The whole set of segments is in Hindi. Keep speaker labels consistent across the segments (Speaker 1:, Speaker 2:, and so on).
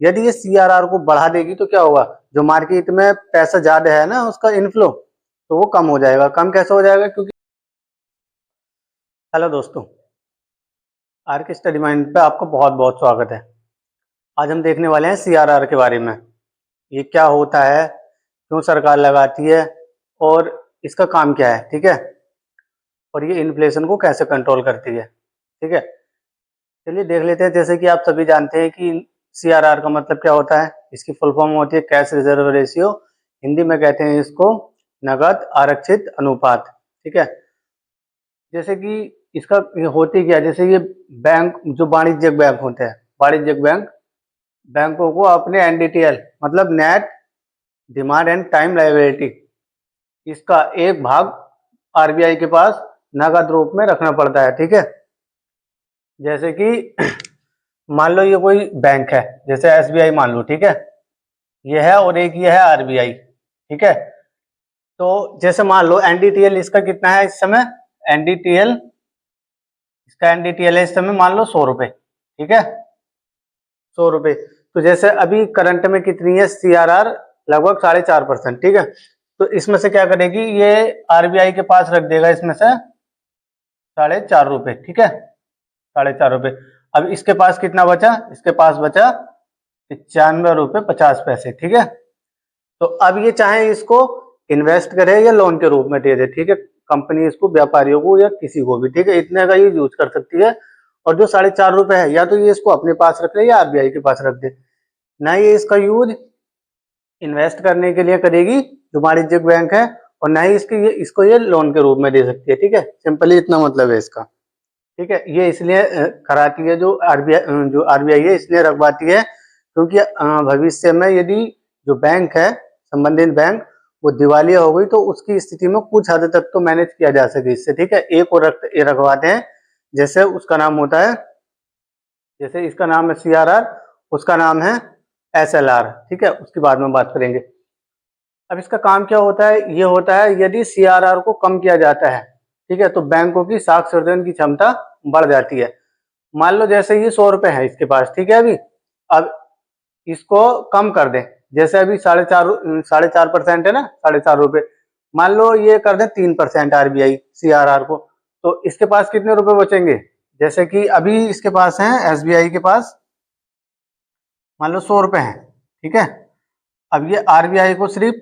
Speaker 1: यदि ये सीआरआर को बढ़ा देगी तो क्या होगा, जो मार्केट में पैसा ज्यादा है ना उसका इनफ्लो, तो वो कम हो जाएगा। कम कैसे हो जाएगा, क्योंकि हेलो दोस्तों, आर के स्टडी माइंड पे आपका बहुत बहुत स्वागत है। आज हम देखने वाले हैं सीआरआर के बारे में। ये क्या होता है, क्यों सरकार लगाती है और इसका काम क्या है, ठीक है, और ये इन्फ्लेशन को कैसे कंट्रोल करती है, ठीक है। चलिए देख लेते हैं। जैसे कि आप सभी जानते हैं कि सीआरआर का मतलब क्या होता है। इसकी फुल फॉर्म होती है कैश रिजर्व रेशियो, हिंदी में कहते हैं इसको नगद आरक्षित अनुपात, ठीक है। जैसे कि इसका ये होती क्या, जैसे ये बैंक, जो वाणिज्यिक बैंक होते हैं, वाणिज्यिक बैंक बैंकों को अपने एनडीटीएल मतलब net demand and time liability, इसका एक भाग आरबीआई के पास नगद रूप में रखना पड़ता है, ठीक है। जैसे कि मान लो ये कोई बैंक है, जैसे एसबीआई मान लो, ठीक है, ये है, और एक ये है आरबीआई, ठीक है। तो जैसे मान लो एनडीटीएल इसका कितना है इस समय, एनडीटीएल इसका एनडीटीएल है इस समय मान लो 100 रुपए, ठीक है, 100 रुपए। तो जैसे अभी करंट में कितनी है सीआरआर, लगभग 4.5%, ठीक है। तो इसमें से क्या करेगी, ये आरबीआई के पास रख देगा इसमें से 4.5 रुपए, ठीक है, 4.5 रुपए। अब इसके पास कितना बचा, इसके पास बचा 95 रुपए 50 पैसे, ठीक है। तो अब ये चाहे इसको इन्वेस्ट करे या लोन के रूप में दे दे, ठीक है, कंपनी इसको व्यापारियों को या किसी को भी, ठीक है, इतने का ये यूज कर सकती है। और जो 4.5 रुपए है, या तो ये इसको अपने पास रख ले या आरबीआई के पास रख दे। ना ये इसका यूज इन्वेस्ट करने के लिए करेगी जो वाणिज्यिक बैंक है, और ना ही इसको ये लोन के रूप में दे सकती है, ठीक है। सिंपली इतना मतलब है इसका, ठीक है। ये इसलिए कराती है, जो आरबीआई है इसलिए रखवाती है, क्योंकि भविष्य में यदि जो बैंक है, संबंधित बैंक, वो दिवालिया हो गई तो उसकी स्थिति में कुछ हद तक तो मैनेज किया जा सके इससे, ठीक है। एक और ये रखवाते हैं, जैसे उसका नाम होता है, जैसे इसका नाम है सीआरआर, उसका नाम है एसएलआर, ठीक है, उसके बाद में बात करेंगे। अब इसका काम क्या होता है, ये होता है यदि सीआरआर को कम किया जाता है, ठीक है, तो बैंकों की साख सर्जन की क्षमता बढ़ जाती है। मान लो जैसे ये 100 रुपए है इसके पास, ठीक है, अभी अब इसको कम कर दें, जैसे अभी 4.5% है ना, 4.5 रुपए, मान लो ये कर दें 3% आरबीआई सीआरआर को, तो इसके पास कितने रुपए बचेंगे। जैसे कि अभी इसके पास है एसबीआई के पास मान लो 100 रुपए हैं, ठीक है। अब ये आरबीआई को सिर्फ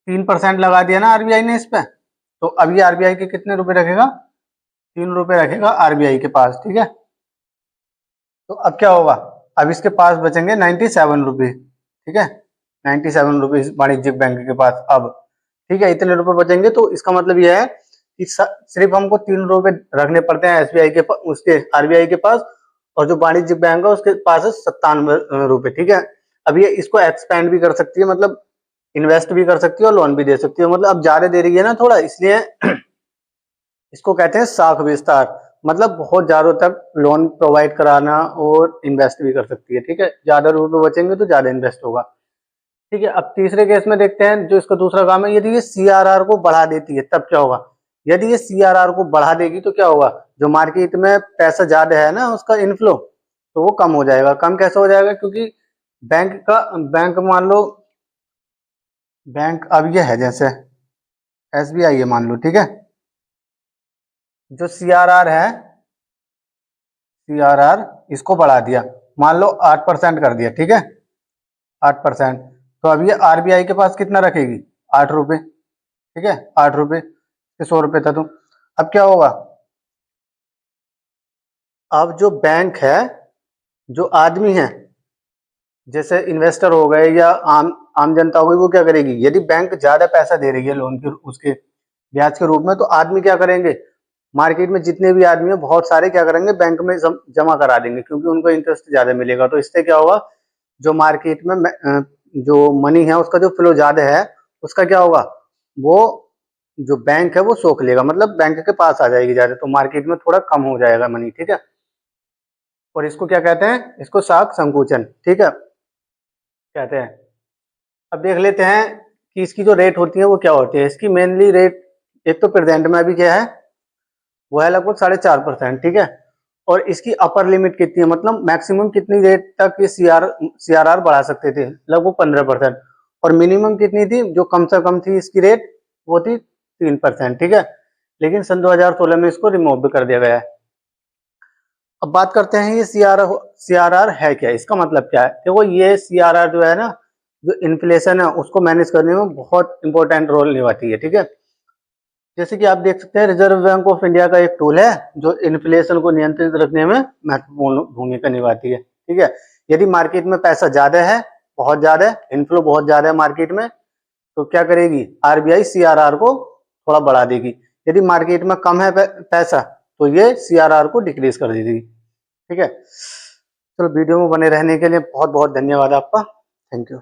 Speaker 1: 3% लगा दिया ना आरबीआई ने इस पे, तो अब ये आरबीआई के कितने रुपए रखेगा, 3 रुपए रखेगा आरबीआई के पास, ठीक है। तो अब क्या होगा, अब इसके पास बचेंगे 97 रुपए, ठीक है, 97 रुपए वाणिज्यिक बैंक के पास अब, ठीक है, इतने रुपए बचेंगे। तो इसका मतलब यह है कि सिर्फ हमको 3 रुपए रखने पड़ते हैं एसबीआई के पास, उसके आरबीआई के पास, और जो वाणिज्यिक बैंक है उसके पास है 97 रुपए, ठीक है। अब ये इसको एक्सपेंड भी कर सकती है, मतलब इन्वेस्ट भी कर सकती है और लोन भी दे सकती है, मतलब अब ज्यादा दे रही है ना थोड़ा, इसलिए इसको कहते हैं साख विस्तार, मतलब बहुत ज्यादा तक लोन प्रोवाइड कराना और इन्वेस्ट भी कर सकती है, ठीक है। ज्यादा रुपए बचेंगे तो ज्यादा इन्वेस्ट होगा, ठीक है। अब तीसरे केस में देखते हैं, जो इसका दूसरा काम है, यदि ये सीआरआर को बढ़ा देती है तब क्या होगा। यदि ये सीआरआर को बढ़ा देगी तो क्या होगा, जो मार्केट में पैसा ज्यादा है ना उसका इनफ्लो, तो वो कम हो जाएगा। कम कैसे हो जाएगा, क्योंकि बैंक मान लो, बैंक अब ये है जैसे एसबीआई है मान लो, ठीक है, जो सीआरआर है, सीआरआर इसको बढ़ा दिया, मान लो 8% कर दिया, ठीक है, 8%। तो अब ये आरबीआई के पास कितना रखेगी, 8 रुपए, ठीक है, 8 रुपए, 100 रुपए था। तो अब क्या होगा, अब जो बैंक है, जो आदमी है, जैसे इन्वेस्टर हो गए या आम जनता हो गई, वो क्या करेगी, यदि बैंक ज्यादा पैसा दे रही है लोन के उसके ब्याज के रूप में, तो आदमी क्या करेंगे, मार्केट में जितने भी आदमी है बहुत सारे क्या करेंगे, बैंक में जमा करा देंगे, क्योंकि उनको इंटरेस्ट ज्यादा मिलेगा। तो इससे क्या होगा, जो मार्केट में जो मनी है उसका जो फ्लो ज्यादा है, उसका क्या होगा, वो जो बैंक है वो सोख लेगा, मतलब बैंक के पास आ जाएगी ज्यादा, तो मार्केट में थोड़ा कम हो जाएगा मनी, ठीक है। और इसको क्या कहते हैं, इसको साख संकुचन, ठीक है, कहते हैं। अब देख लेते हैं कि इसकी जो रेट होती है वो क्या होती है। इसकी मेनली रेट, एक तो प्रेजेंट में अभी क्या है, वो है लगभग 4.5%, ठीक है। और इसकी अपर लिमिट कितनी है, मतलब मैक्सिमम कितनी रेट तक ये सीआरआर बढ़ा सकते थे, लगभग 15%। और मिनिमम कितनी थी, जो कम से कम थी इसकी रेट, वो थी 3%। ठीक है, लेकिन सन 2016 में इसको रिमूव भी कर दिया गया है। अब बात करते हैं ये सीआरआर है क्या, इसका मतलब क्या है। देखो ये सीआरआर जो है ना, जो इन्फ्लेशन है उसको मैनेज करने में बहुत इंपॉर्टेंट रोल निभाती है। ठीक है, जैसे कि आप देख सकते हैं रिजर्व बैंक ऑफ इंडिया का एक टूल है जो इन्फ्लेशन को नियंत्रित रखने में महत्वपूर्ण भूमिका निभाती है। ठीक है, यदि मार्केट में पैसा ज्यादा है, बहुत ज्यादा है, इनफ्लो बहुत ज्यादा है मार्केट में, तो क्या करेगी, आरबीआई सीआरआर को थोड़ा बढ़ा देगी। यदि मार्केट में कम है पैसा, तो ये सीआरआर को डिक्रीज कर देगी। ठीक है, चलो वीडियो में बने रहने के लिए बहुत बहुत धन्यवाद आपका। Thank you.